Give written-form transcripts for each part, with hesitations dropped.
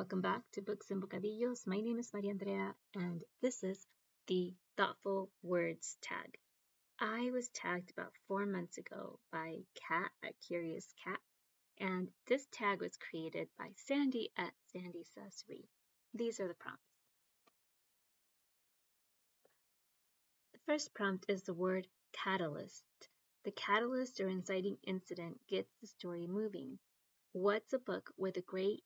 Welcome back to Books and Bocadillos. My name is Maria Andrea, and this is the Thoughtful Words tag. I was tagged about 4 months ago by Kat at Curious Cat, and this tag was created by Sandy at Sandy Says Read. These are the prompts. The first prompt is the word catalyst. The catalyst or inciting incident gets the story moving. What's a book with a great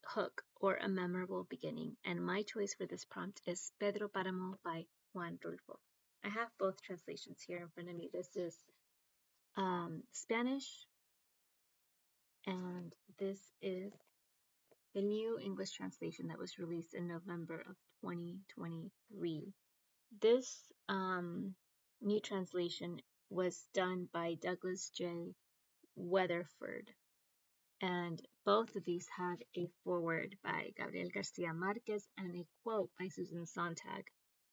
hook or a memorable beginning? And my choice for this prompt is Pedro Páramo by Juan Rulfo. I have both translations here in front of me. This is Spanish, and this is the new English translation that was released in November of 2023. This new translation was done by Douglas J. Weatherford. And both of these have a foreword by Gabriel Garcia Marquez and a quote by Susan Sontag.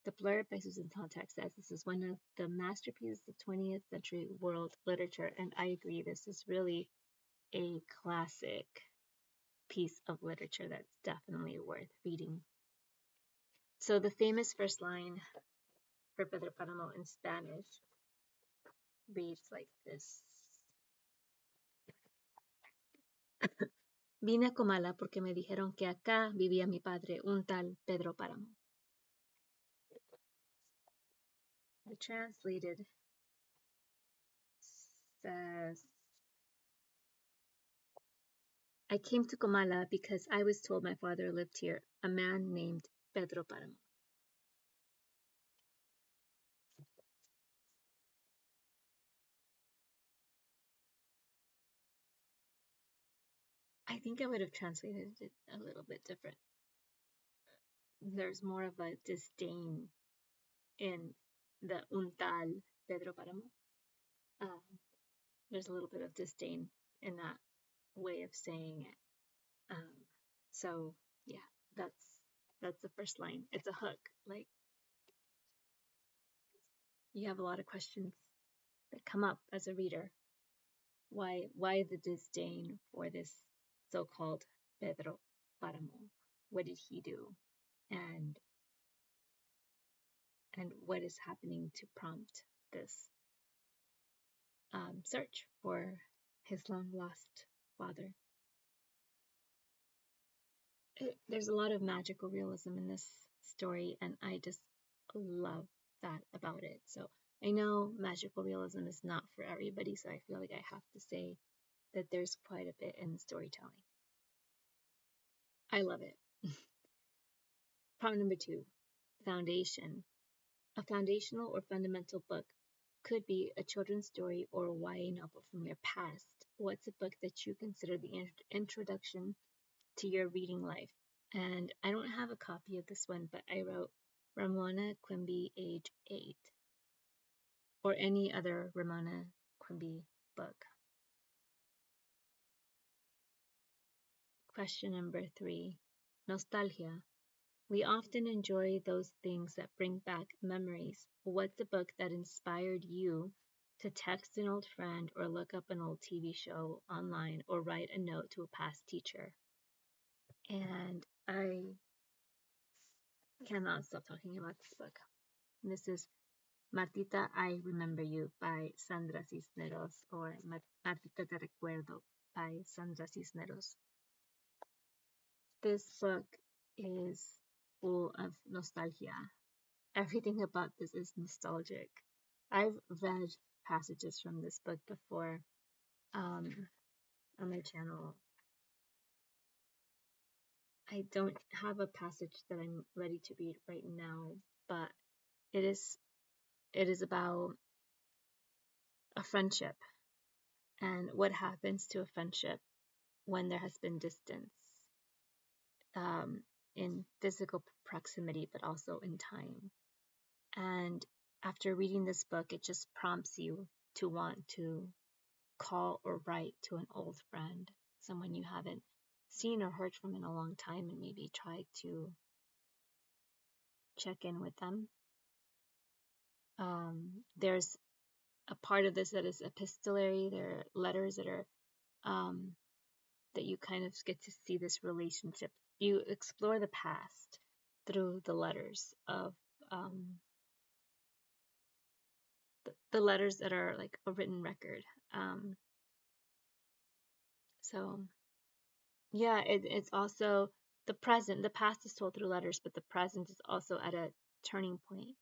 The blurb by Susan Sontag says this is one of the masterpieces of 20th century world literature, and I agree, this is really a classic piece of literature that's definitely worth reading. So the famous first line for Pedro Páramo in Spanish reads like this. Vine a Comala porque me dijeron que acá vivía mi padre, un tal Pedro Páramo. The translated says, I came to Comala because I was told my father lived here, a man named Pedro Páramo. I think I would have translated it a little bit different. There's more of a disdain in the un tal Pedro Páramo. There's a little bit of disdain in that way of saying it. So yeah, that's the first line. It's a hook. Like, you have a lot of questions that come up as a reader. Why the disdain for this so-called Pedro Páramo? What did he do? And what is happening to prompt this search for his long-lost father? There's a lot of magical realism in this story, and I just love that about it. So I know magical realism is not for everybody, so I feel like I have to say that there's quite a bit in the storytelling. I love it. Prompt number 2, foundation. A foundational or fundamental book could be a children's story or a YA novel from your past. What's a book that you consider the introduction to your reading life? And I don't have a copy of this one, but I wrote Ramona Quimby, age 8, or any other Ramona Quimby book. Question number 3, nostalgia. We often enjoy those things that bring back memories. What's a book that inspired you to text an old friend or look up an old TV show online or write a note to a past teacher? And I cannot stop talking about this book. This is Martita, I Remember You by Sandra Cisneros, or Martita Te Recuerdo by Sandra Cisneros. This book is full of nostalgia. Everything about this is nostalgic. I've read passages from this book before on my channel. I don't have a passage that I'm ready to read right now, but it is about a friendship and what happens to a friendship when there has been distance, in physical proximity, but also in time. And after reading this book, it just prompts you to want to call or write to an old friend, someone you haven't seen or heard from in a long time, and maybe try to check in with them. There's a part of this that is epistolary. There are letters that are that you kind of get to see this relationship you explore the past through the letters of um, the letters that are like a written record. Um, so yeah, it's also the present. The past is told through letters, but the present is also at a turning point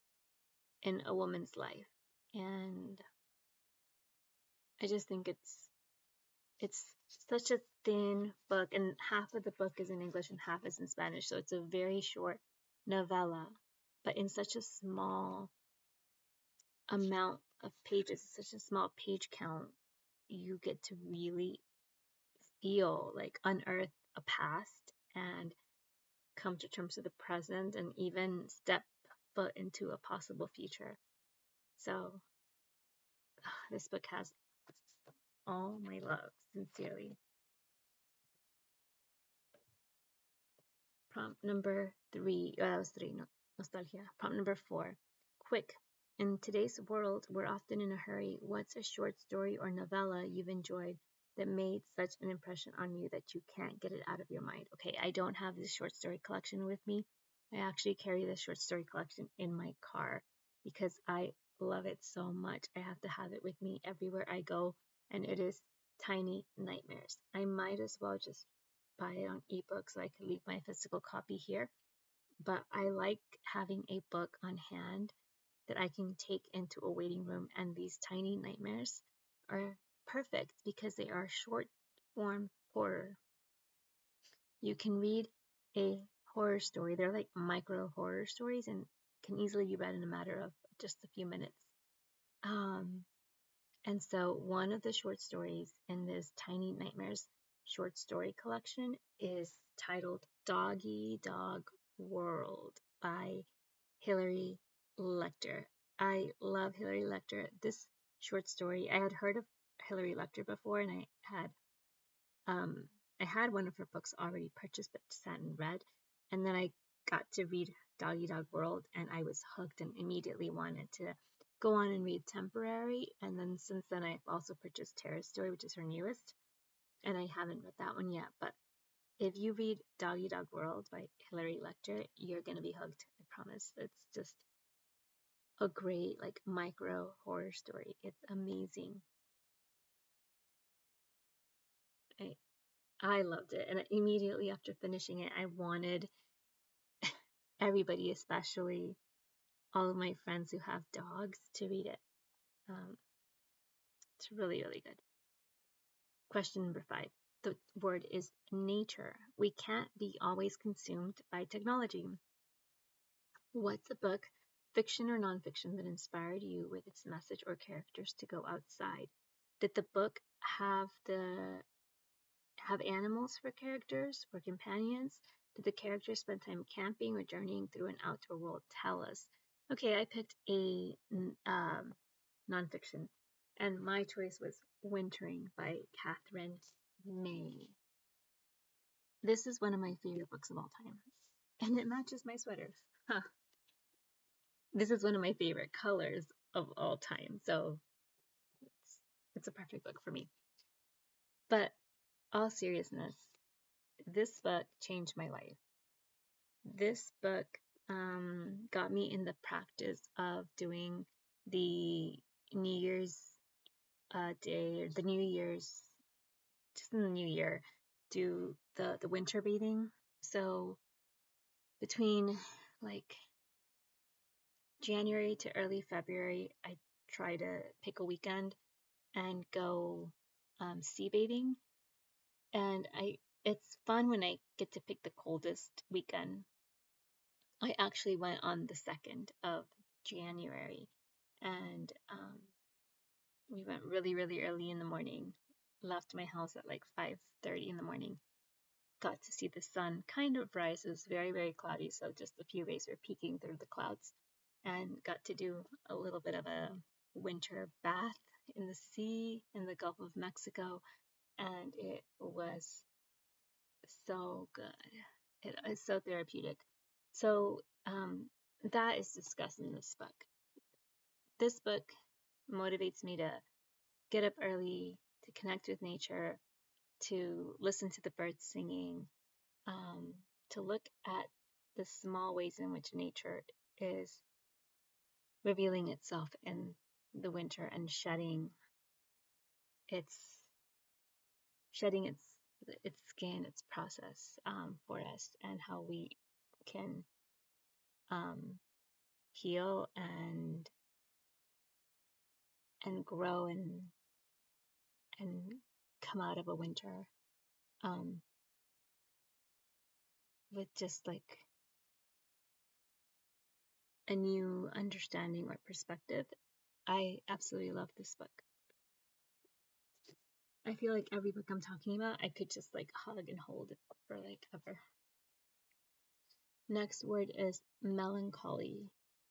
in a woman's life. And I just think it's such a thin book, and half of the book is in English and half is in Spanish. So it's a very short novella, but in such a small amount of pages, such a small page count, you get to really feel like unearth a past and come to terms with the present and even step foot into a possible future. So this book has all my love, sincerely. Prompt number 3. Oh, that was 3. No, nostalgia. Prompt number 4. Quick. In today's world, we're often in a hurry. What's a short story or novella you've enjoyed that made such an impression on you that you can't get it out of your mind? Okay, I don't have this short story collection with me. I actually carry this short story collection in my car because I love it so much. I have to have it with me everywhere I go, and it is Tiny Nightmares. I might as well just buy it on ebook so I can leave my physical copy here. But I like having a book on hand that I can take into a waiting room, and these Tiny Nightmares are perfect because they are short form horror. You can read a horror story. They're like micro horror stories and can easily be read in a matter of just a few minutes. And so one of the short stories in this Tiny Nightmares short story collection is titled Doggy Dog World by Hilary Lecter. I love Hilary Lecter. This short story, I had heard of Hilary Lecter before, and um I had one of her books already purchased but sat and read, and then I got to read Doggy Dog World, and I was hooked and immediately wanted to go on and read Temporary. And then since then, I've also purchased Terrace Story, which is her newest, and I haven't read that one yet. But if you read Doggy Dog World by Hilary Lecter, you're gonna be hooked. I promise. It's just a great like micro horror story. It's amazing. I I loved it, and immediately after finishing it, I wanted everybody, especially all of my friends who have dogs, to read it. Um, it's really, really good. Question number 5. The word is nature. We can't be always consumed by technology. What's a book, fiction or nonfiction, that inspired you with its message or characters to go outside? Did the book have animals for characters, for companions? Did the characters spend time camping or journeying through an outdoor world? Tell us. Okay, I picked a nonfiction, and my choice was Wintering by Catherine May. This is one of my favorite books of all time, and it matches my sweater. Huh. This is one of my favorite colors of all time, so it's a perfect book for me. But all seriousness, this book changed my life. This book got me in the practice of doing the New Year's Day, or the New Year's, just in the new year, do the winter bathing. So between like January to early February, I try to pick a weekend and go sea bathing. And it's fun when I get to pick the coldest weekend. I actually went on the 2nd of January, and we went really, really early in the morning. Left my house at like 5:30 in the morning. Got to see the sun kind of rise. It was very, very cloudy, so just a few rays were peeking through the clouds. And got to do a little bit of a winter bath in the sea in the Gulf of Mexico, and it was so good. It is so therapeutic. So that is discussed in this book. This book motivates me to get up early, to connect with nature, to listen to the birds singing, to look at the small ways in which nature is revealing itself in the winter and its its skin, its process for us, and how we can um, heal and grow and come out of a winter um, with just like a new understanding or perspective. I absolutely love this book. I feel like every book I'm talking about, I could just like hug and hold it for like ever. Next word is melancholy.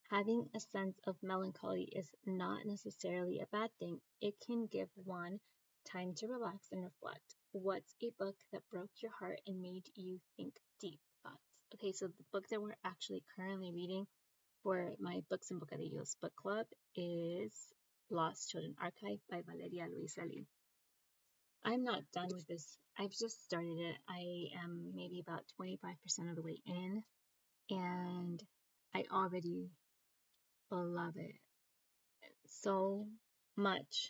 Having a sense of melancholy is not necessarily a bad thing. It can give one time to relax and reflect. What's a book that broke your heart and made you think deep thoughts? Okay, so the book that we're actually currently reading for my Books and Bocadillos book club is Lost Children Archive by Valeria Luiselli. I'm not done with this. I've just started it. I am maybe about 25% of the way in, and I already love it so much.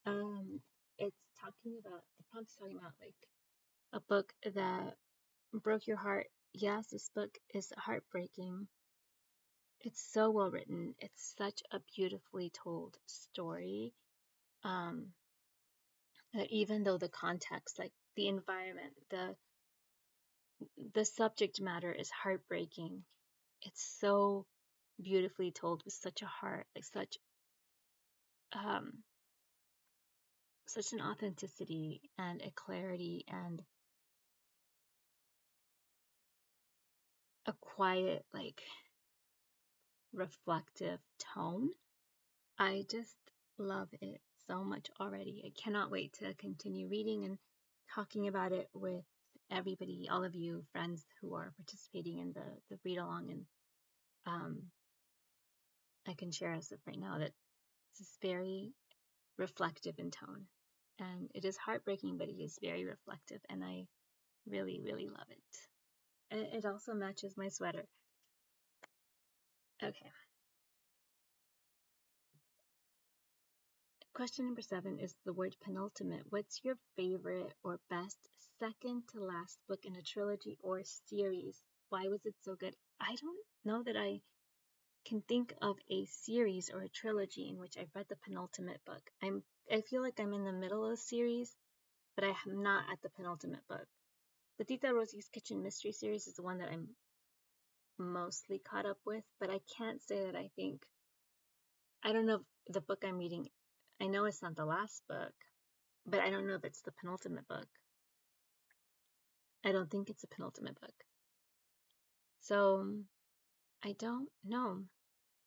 It's talking about, the prompt's talking about like a book that broke your heart. Yes, this book is heartbreaking. It's so well written. It's such a beautifully told story. Um, that even though the context, like the environment, the subject matter is heartbreaking, it's so beautifully told with such a heart, like um, such an authenticity and a clarity and a quiet, like reflective tone. I just love it so much already. I cannot wait to continue reading and talking about it with everybody, all of you friends who are participating in the read along. And I can share as of right now that this is very reflective in tone. And it is heartbreaking, but it is very reflective. And I really, really love it. And it also matches my sweater. Okay. Question number 7 is the word penultimate. What's your favorite or best second to last book in a trilogy or series? Why was it so good? I don't know that I can think of a series or a trilogy in which I've read the penultimate book. I feel like I'm in the middle of a series, but I am not at the penultimate book. The Tita Rosie's Kitchen Mystery series is the one that I'm mostly caught up with, but I can't say that I don't know if the book I'm reading, I know it's not the last book, but I don't know if it's the penultimate book. I don't think it's a penultimate book. So I don't know.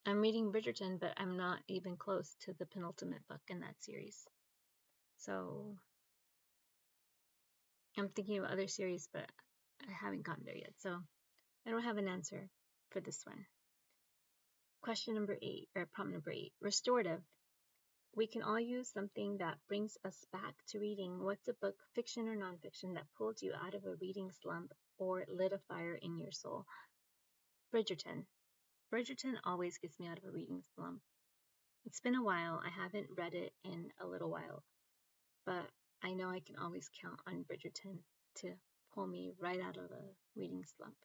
I'm reading Bridgerton, but I'm not even close to the penultimate book in that series. So I'm thinking of other series, but I haven't gotten there yet. So I don't have an answer for this one. Question number 8, or prompt number 8, restorative. We can all use something that brings us back to reading. What's a book, fiction or nonfiction, that pulled you out of a reading slump or lit a fire in your soul? Bridgerton. Bridgerton always gets me out of a reading slump. It's been a while. I haven't read it in a little while, but I know I can always count on Bridgerton to pull me right out of a reading slump.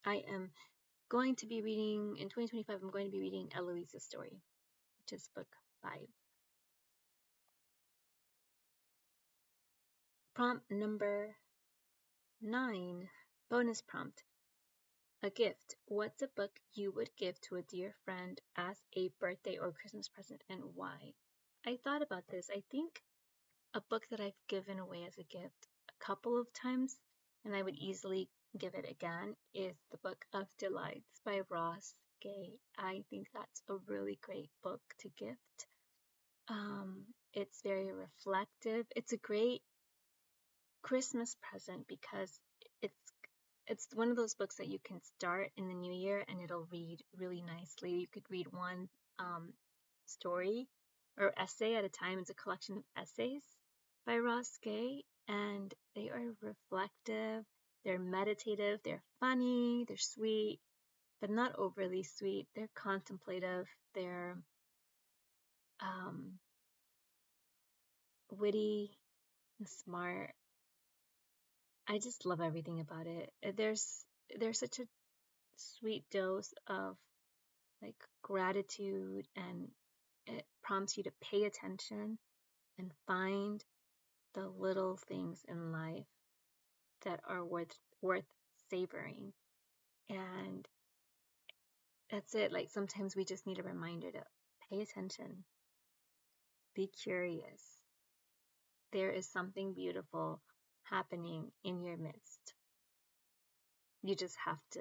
I am going to be reading, in 2025, I'm going to be reading Eloise's Story, which is book 5. Prompt number 9, bonus prompt. A gift. What's a book you would give to a dear friend as a birthday or Christmas present, and why? I thought about this. I think a book that I've given away as a gift a couple of times, and I would easily give it again, is The Book of Delights by Ross Gay. I think that's a really great book to gift. It's very reflective. It's a great Christmas present because it's it's one of those books that you can start in the new year and it'll read really nicely. You could read one story or essay at a time. It's a collection of essays by Ross Gay, and they are reflective. They're meditative, they're funny, they're sweet, but not overly sweet. They're contemplative, they're um, witty and smart. I just love everything about it. There's such a sweet dose of like gratitude, and it prompts you to pay attention and find the little things in life that are worth savoring. And that's it. Like sometimes we just need a reminder to pay attention, be curious. There is something beautiful happening in your midst. You just have to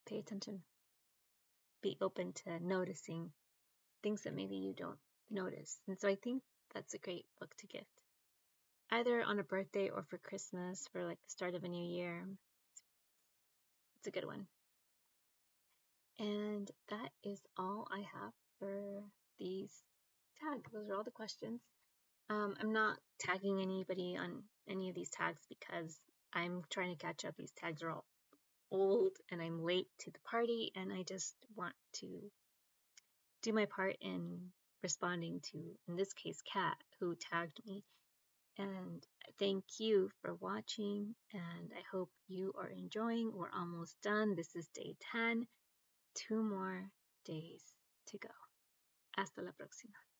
pay attention, be open to noticing things that maybe you don't notice. And so I think that's a great book to gift, either on a birthday or for Christmas, for like the start of a new year. It's a good one. And that is all I have for these tags. Those are all the questions. I'm not tagging anybody on any of these tags because I'm trying to catch up. These tags are all old and I'm late to the party, and I just want to do my part in responding to, in this case, Kat, who tagged me. And thank you for watching, and I hope you are enjoying. We're almost done. This is day 10. 2 more days to go. Hasta la próxima.